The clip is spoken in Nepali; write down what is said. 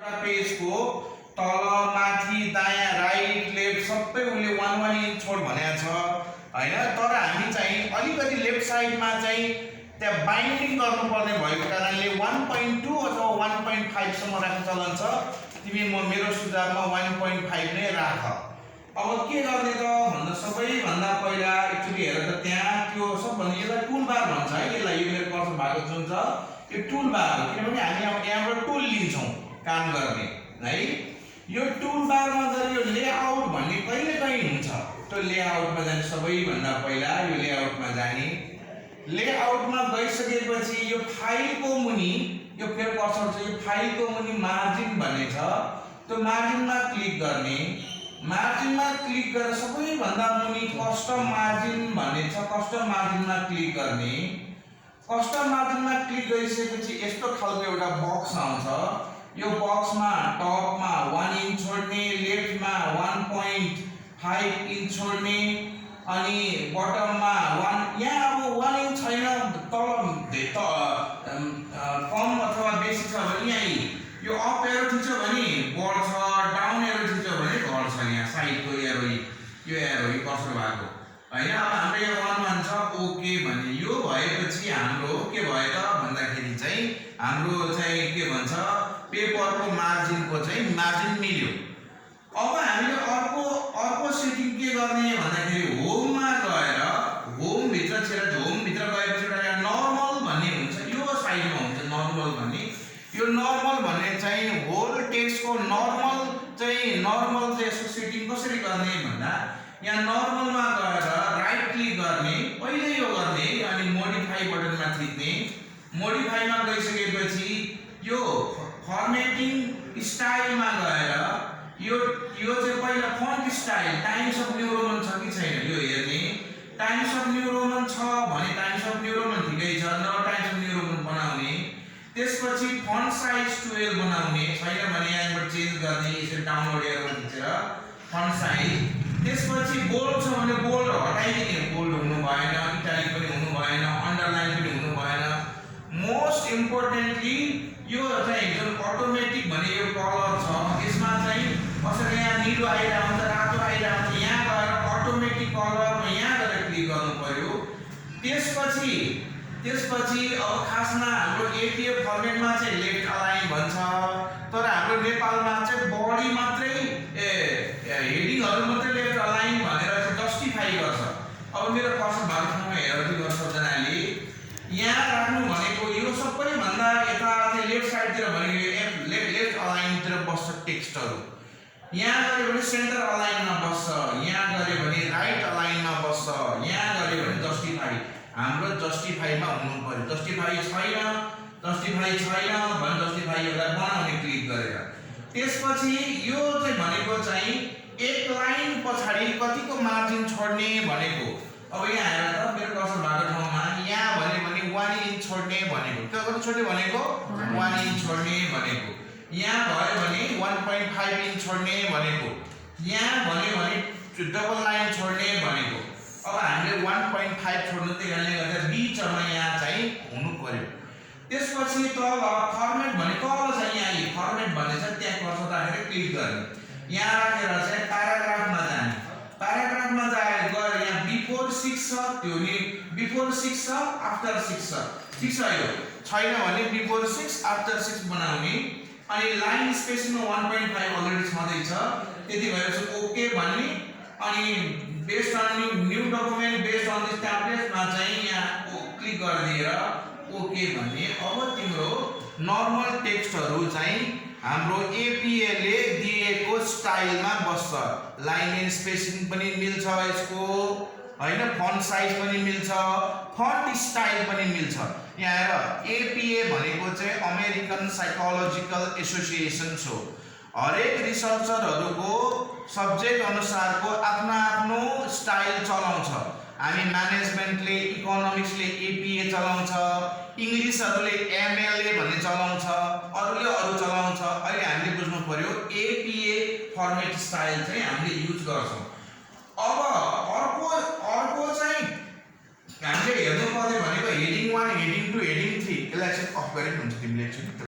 पेजको तल माथि दायाँ राइट लेफ्ट सबै उले 1 इन्च छोड भनेको छ हैन। तर हामी चाहिँ अलिकति लेफ्ट साइडमा चाहिँ त्यहाँ बाइन्डिङ गर्नुपर्ने भएको कारणले 1.2 अथवा 1.5 सम्म राख्न चलन छ। तिमी मेरो सुझावमा 1.5 नै राख। अब के गर्ने त भन्दा सबैभन्दा पहिला एकचोटि हेर त त्यहाँ त्यो सबभन्दा यसलाई टुल बार भन्छ है। यसलाई यो मेरो कर्सर भएको जुन छ यो टुल बार हो, किनभने हामी अब यहाँबाट टुल लिन्छौँ काम गर्ने है। यो टुल बारमा जब यो लेआउट भन्ने कहिलेकाहीँ हुन्छ, त्यो लेआउटमा जाने सबैभन्दा पहिला यो लेआउटमा जाने। लेआउटमा गइसकेपछि यो फाइलको मुनि यो फेरि कर्सर छ, यो फाइलको मुनि मार्जिन भन्ने छ, त्यो मार्जिनमा क्लिक गर्ने। मार्जिनमा क्लिक गरेर सबैभन्दा मुनि कस्टम मार्जिन भन्ने छ, कस्टम मार्जिनमा क्लिक गर्ने। कस्टम मार्जिनमा क्लिक गरिसकेपछि यस्तो खालको एउटा बक्स आउँछ। यो बक्समा टपमा 1 इन्च छोड्ने, लेफ्टमा 1.5 इन्च छोड्ने अनि बटममा 1 यहाँ अब 1 इन्च छैन, तल कम अथवा बेसी छ भने यही यो अप एरो थिच्यो भने बढ्छ, डाउन एरो थिच्यो भने घट्छ। यहाँ साइडको एरो यो एरो यो कर्सर भएको हैन। अब हाम्रो यो 1 छ ओके भने यो भएपछि हाम्रो के भयो त भन्दाखेरि चाहिँ हाम्रो चाहिँ के भन्छ पेपरको मार्जिनको चाहिँ मार्जिन मिल्यो। अब हामीले अर्को सेटिङ के गर्ने भन्दाखेरि होममा गएर होम भित्र छिरेर होम भित्र गएपछि एउटा नर्मल भन्ने हुन्छ, यो साइडमा हुन्छ नर्मल भन्ने। यो नर्मल भन्ने चाहिँ होल टेक्स्टको नर्मल चाहिँ यसको सेटिङ कसरी गर्ने भन्दा यहाँ नर्मलमा गएर राइट क्लिक गर्ने, पहिले यो गर्ने अनि मोडिफाई बटनमा थिच्ने। मोडिफाईमा गइसकेपछि यो फर्मेटिङ स्टाइलमा गएर यो चाहिँ पहिला font style times of new Roman छ कि छैन यो हेर्ने। टाइम्स अफ न्यू रोमन छ भने टाइम्स अफ न्यू रोमन ठिकै छ, न टाइम्स अफ न्यू रोमन बनाउने। त्यसपछि फन्ट साइज 12 बनाउने, छैन भने यहाँबाट चेन्ज गर्ने, यसरी डाउनलोड एरो थिचेर फन्ट साइज। त्यसपछि बोल्ड छ भने बोल्ड हटाइदिने, बोल्ड हुनु भएन, इटालिक पनि हुनु भएन, अन्डरलाइन पनि हुनु भएन। मोस्ट इम्पोर्टेन्टली यो चाहिँ जुन अटोमेटिक भन्ने यो कलर छ यसमा चाहिँ कसरी यहाँ निलो आइरहेको हुन्छ, रातो आइरहेको हुन्छ, यहाँ गएर अटोमेटिक कलरमा यहाँ गएर क्लिक गर्नु पर्यो। त्यसपछि अब खासमा हाम्रो एटीएफ फर्मेटमा चाहिँ लेफ्ट अलाइन भन्छ, तर हाम्रो नेपालमा चाहिँ बडी मात्रै हेडिङहरु मात्रै लेफ्ट अलाइन भनेर चाहिँ जस्टिफाई गर्छ। अब मेरो कर्सर भएको ठाउँमा हेरेर के गर्छ जनाले यहाँ राख्नु भनेको यो सबैभन्दा यता चाहिँ लेफ्ट साइडतिर भनेको लेफ्ट अलाइनतिर बस्छ टेक्स्टहरु। यहाँ गरे भने सेन्टर अलाइनमा बस्छ, यहाँ गरे भने राइट अलाइनमा बस्छ, यहाँ गरे भने जस्टिफाई। हाम्रो जस्टिफाईमा हुनु पर्यो। जस्टिफाई छैन भने जस्टिफाईलाई बनाउने क्लिक गरेर। त्यसपछि यो चाहिँ भनेको चाहिँ एक लाइन पछाडी कतिको मार्जिन छोड्ने भनेको। अब यहाँ हेर त मेरो कर्सर भएको ठाउँमा यहाँ भने 1 इन्च छोड्ने भनेको, कति छोड्ने भनेको 1 इन्च छोड्ने भनेको। यहाँ भयो भने 1.5 इन्च छोड्ने भनेको, यहाँ भने डबल लाइन छोड्ने भनेको। अब हामीले 1.5 छोड्नु त्यही कारणले गर्दा बीचमा यहाँ चाहिँ हुनु पर्यो। त्यसपछि तल फर्मेट भने तल चाहिँ यहाँ फर्मेट भन्ने छ, त्यहाँ कर्सर राखेर क्लिक गर्ने। यहाँ राखेर चाहिँ प्याराग्राफमा जाने। प्याराग्राफमा गएर यहाँ बिफोर 6 छ, त्यो नि बिफोर 6 छ आफ्टर 6 छ, ठिक छ। यो छैन भने बिफोर 6 आफ्टर 6 बनाउने। अनि लाइन स्पेसिङमा 1.5 अलरेडी छँदै छ, त्यति भएपछि ओके भन्ने। अनि based on new document based on this टेम्पलेटमा चाहिँ यहाँ क्लिक गरिदिएर ओके भन्ने। अब तिम्रो नर्मल टेक्स्टहरु चाहिँ हाम्रो एपीए ले दिएको स्टाइलमा बस्छ। लाइन एन्ड स्पेसिङ पनि मिल्छ यसको हैन, फन्ट साइज पनि मिल्छ, फन्ट स्टाइल पनि मिल्छ। यहाँ हेर एपीए भनेको चाहिँ अमेरिकन साइकोलोजिकल एसोसिएसन हो। हरेक रिसर्चरहरुको सब्जेक्ट अनुसारको आफ्नो स्टाइल चलाउँछ। हामी म्यानेजमेन्टले इकोनोमिक्सले एपीए चलाउँछ, इंग्लिशहरुले एमएलए भन्ने चलाउँछ, अरूले अरू चलाउँछ। अहिले हामीले बुझ्नु पर्यो एपीए फर्मेट स्टाइल चाहिँ हामीले युज गर्छौं। अब अर्को चाहिँ हामीले हेर्नु पर्ने भनेको हेडिङ 1 हेडिङ 2 हेडिङ 3 यसलाई चाहिँ अफ गरेको हुन्छ तिमीले एकचोटी।